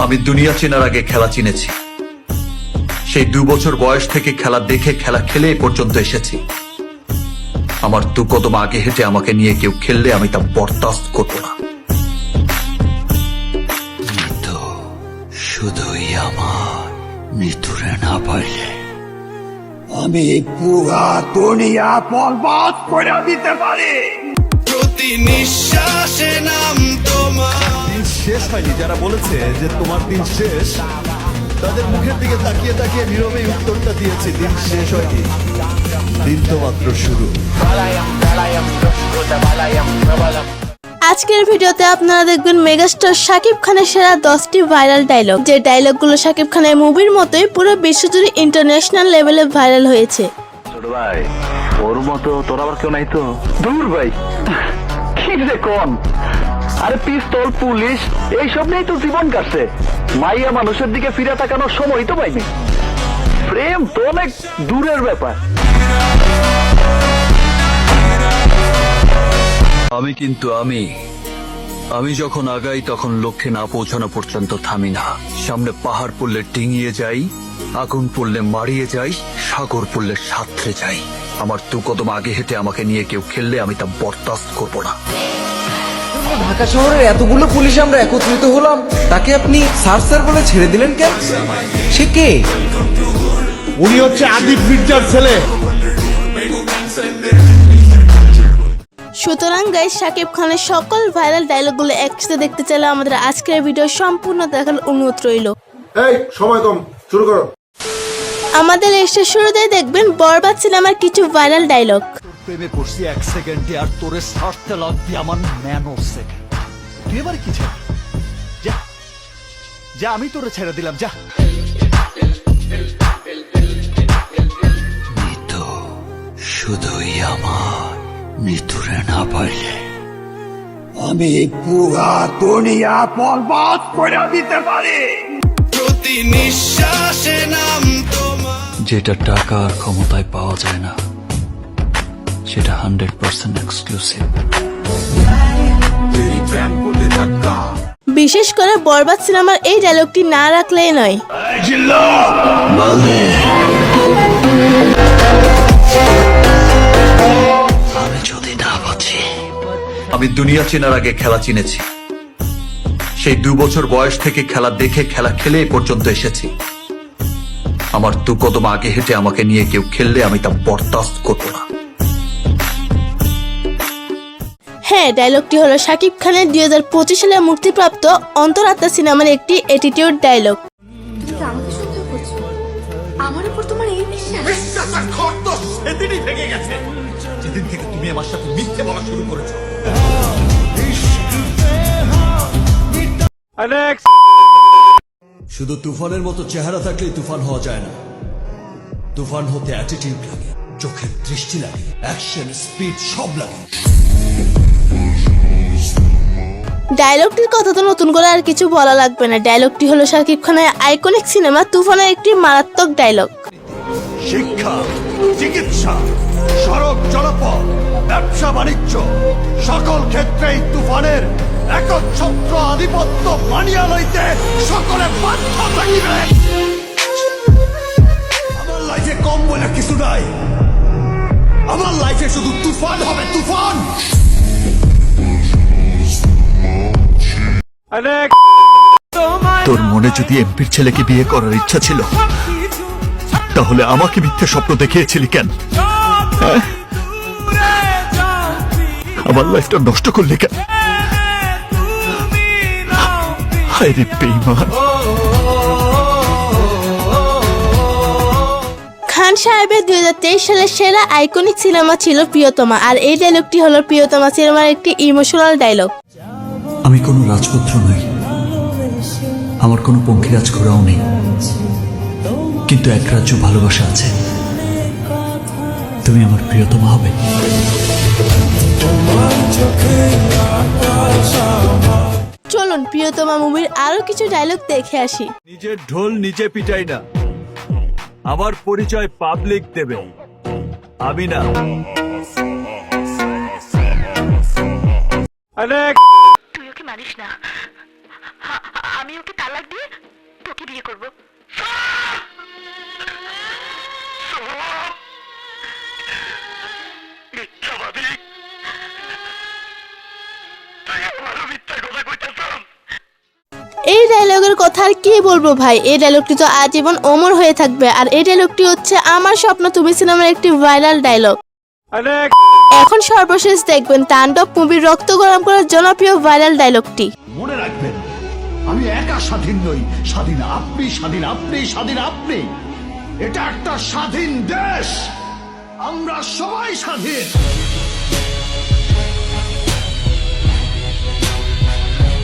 আমি দুনিয়া চেনার আগে খেলা চিনেছি। সেই 2 বছর বয়স থেকে খেলা দেখে খেলা খেলে এ পর্যন্ত এসেছি। আমার 2 কদম আগে হেঁটে আমাকে নিয়ে কেউ খেললে আমি তা বরদাস্ত করব না। তো শুধুই আমার মৃত্যুরে না পারলে আমি পুরা দুনিয়া বরবাদ করে দিতে পারি। প্রতি নিঃশ্বাসে নাম তোমার। দিন শেষ হয়নি। যারা বলেছে যে তোমার দিন শেষ, তাদের মুখের দিকে তাকিয়ে তাকিয়ে নীরবেই উত্তরটা দিয়েছে, দিন শেষ হয়নি, দিন তো মাত্র শুরু। আজকের ভিডিওতে আপনারা দেখবেন মেগাস্টার শাকিব খানের সেরা 10টি ভাইরাল ডায়লগ, যে ডায়লগগুলো শাকিব খানের মুভির মতোই পুরো বিশ্বজুড়ে ইন্টারন্যাশনাল লেভেলে ভাইরাল হয়েছে। ছোট ভাই, ওর মতো তোর আবার কেউ নাই তো? দূর ভাই, কি যে কোন, আরে পিস্তল পুলিশ এইসব নিয়েই তো জীবন কাটছে। মাইয়া মানুষের দিকে ফিরে তাকানোর সময় তো পাইনি। প্রেম তো অনেক দূরের ব্যাপার। আমি যখন আগাই তখন লক্ষ্যে না পৌঁছানো পর্যন্ত থামি না। সামনে পাহাড় পড়লে ডিঙিয়ে যাই, আগুন পড়লে মারিয়ে যাই, সাগর পড়লে সাঁতরে যাই। আমার 2 কদম আগে হেঁটে আমাকে নিয়ে কেউ খেললে আমি তা বরদাস্ত করব না। ঢাকা শহরের এতগুলো পুলিশ আমরা একত্রিত হলাম, তাকে আপনি স্যার বলে ছেড়ে দিলেন কেন? সে কে? উনি হচ্ছে আদিব মির্জার ছেলে। সুতরাং গাইস, শাকিব খানের সকল ভাইরাল ডায়লগগুলো একসাথে দেখতে চাইলে আমাদের আজকের ভিডিও সম্পূর্ণ দেখার অনুরোধ রইল। এই সময় কম, শুরু করো। আমাদের এসে শুরুতেই দেখবেন বরবাদ সিনেমার কিছু ভাইরাল ডায়লগ। প্রেমে পড়ছি 1 সেকেন্ডে, আর তোরে ছাড়তে লাগবে আমার ন্যানো সেকেন্ড। তুই এবার কি চাই? যা যা, আমি তোরে ছেড়ে দিলাম, যা। তো শুধুই আমার মৃত্যুরে না পারলে আমি পুরা দুনিয়া বরবাদ করে দিতে পারি। প্রতি নিঃশ্বাসে নাম তোমার। যেটা টাকা আর ক্ষমতায় পাওয়া যায় না, সেটা 100% এক্সক্লুসিভ। বিশেষ করে বরবাদ সিনেমার এই ডায়লগটি না রাখলেই নয়। আমি যদি না বাঁচি, আমি দুনিয়া চেনার আগে খেলা চিনেছি। সেই 2 বছর বয়স থেকে খেলা দেখে খেলা খেলে এ পর্যন্ত এসেছি। আমার 2 কদম আগে হেঁটে আমাকে নিয়ে কেউ খেললে আমি তা বরদাস্ত করব না। হ্যাঁ, ডায়লগটি হলো শাকিব খানের 2025 সালে মুক্তিপ্রাপ্ত অন্তরাত্মা সিনেমার একটি অ্যাটিটিউড ডায়লগ। আমাকে সন্দেহ করছো? আমার উপর তোমার এই বিশ্বাস? বিশ্বাসের ঘর তো সেদিনই ভেঙে গেছে, যেদিন থেকে তুমি আমার সাথে মিথ্যে বলা শুরু করেছো। শুধু তুফানের মতো চেহারা থাকলেই তুফান হওয়া যায় না। তুফান হতে অ্যাটিটিউড লাগে, চোখের দৃষ্টি লাগে, অ্যাকশন, স্পিড সব লাগে। ডায়লগটির কথা তো নতুন করে আর কিছু বলা লাগবে না। ডায়লগটি হলো শাকিব খানের আইকনিক সিনেমা তুফানের একটি মারাত্মক ডায়লগ। শিক্ষা, চিকিৎসা, সড়ক, জলপথ, ব্যবসা বাণিজ্য সকল ক্ষেত্রেই তুফানের একচ্ছত্র আধিপত্য মানিয়া লইতে সকলে বাধ্য থাকিবে। আমার লাইফে কম বলে কিছু নাই, আমার লাইফে শুধু তুফান হবে, তুফান। তোর মনে যদি এমপির ছেলেকে বিয়ে করার ইচ্ছা ছিল, তাহলে আমাকে মিথ্যে স্বপ্ন দেখিয়েছিলি কেন? আমার লাইফটা নষ্ট করলি কেন? হায় রে বেঈমান। খান সাহেবের 2023 সালের সেরা আইকনিক সিনেমা ছিল প্রিয়তমা, আর এই ডায়লগটি হলো প্রিয়তমা সিনেমার একটি ইমোশনাল ডায়লগ। আমি কোনো রাজপুত্র নই, আমার কোনো পঙ্খিরাজ ঘোড়াও নেই, কিন্তু এক রাজ্য ভালোবাসা আছে। তুমি আমার প্রিয়তমা হবে। চলুন প্রিয়তমা মুভির আরো কিছু ডায়লগ দেখে আসি। নিজের ঢোল নিজে পিটাই না, আমার পরিচয় পাবলিক দেবে, আমি না। তুই ওকে মানিস না, আমি আমি ওকে তালাক দিয়ে তোকে বিয়ে করব। মিথ্যাবাদী, তুই আমারও মিথ্যা কথা কইতেছস। এই ডায়লগের কথা আর কি বলবো ভাই, এই ডায়লগটি তো আজীবন অমর হয়ে থাকবে। আর এই ডায়লগটি হচ্ছে আমার স্বপ্ন তুমি সিনেমার একটি ভাইরাল ডায়লগ। এখন সর্বশেষ দেখবেন তাণ্ডব মুভির রক্ত গরম করার জনপ্রিয় ভাইরাল ডায়লগটি। মনে রাখবেন, আমি একা স্বাধীন নই, স্বাধীন আপনি, স্বাধীন আপনি, স্বাধীন আপনি। এটা একটা স্বাধীন দেশ, আমরা সবাই স্বাধীন।